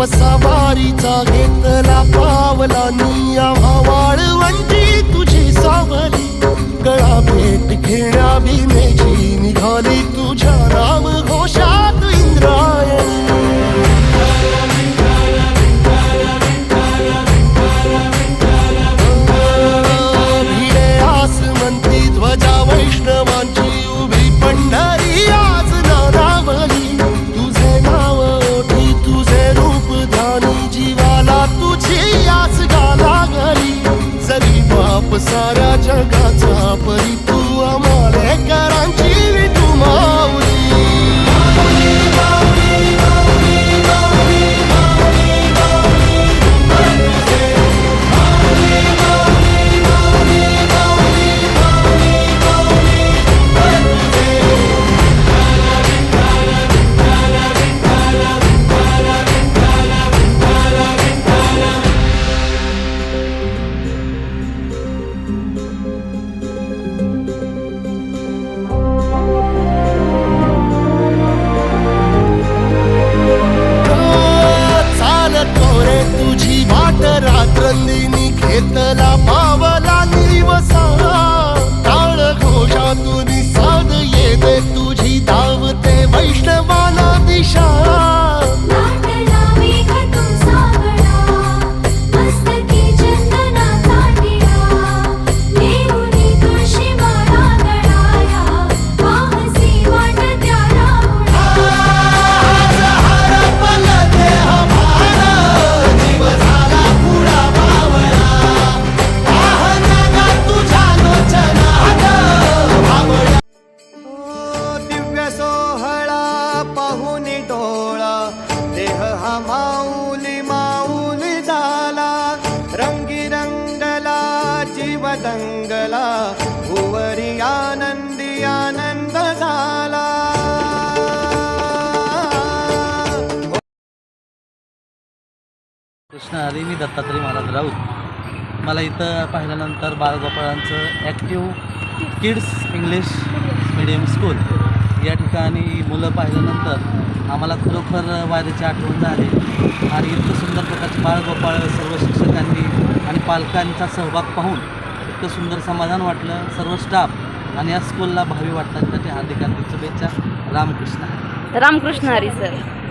सवारीचा घेतला पावला निया वाळवंटी तुझी सावली गळा भेट घेण्या भीमेची निघाली तुझ्या राम घोषात इंद्रायणी भिडे आसमंती ध्वजा वैष्णवांची उभी पंढरी आज नारावली तुझे नाव ओठी तुझे रूप ध्यानी जीवाला तुझी आस गाला गली जरी बाप साऱ्या जगाचा परी तू आमालेकरांची विठू माऊली रात्रंदिनी घेतला पावला निवसा टाळ घोषातून साध येते तुझी धावते वैष्णवाला दिशा माऊली माऊली झाला रंगी रंगला जीव दंगला भुवरी आनंदी आनंद झाला. कृष्ण हरी, मी दत्तात्रय महाराज राऊत. मला इथं पाहिल्यानंतर बाळगोपाळांचं active kids English medium school या ठिकाणी मुलं पाहिल्यानंतर आम्हाला खरोखर वारीची आठवण झाली आणि इतकं सुंदर प्रकारचे बाळगोपाळ सर्व शिक्षकांनी आणि पालकांचा सहभाग पाहून इतकं सुंदर समाधान वाटलं. सर्व स्टाफ आणि या स्कूलला भावी वाटण्यासाठी हार्दिक हार्दिक शुभेच्छा. रामकृष्ण रामकृष्ण हरी सर.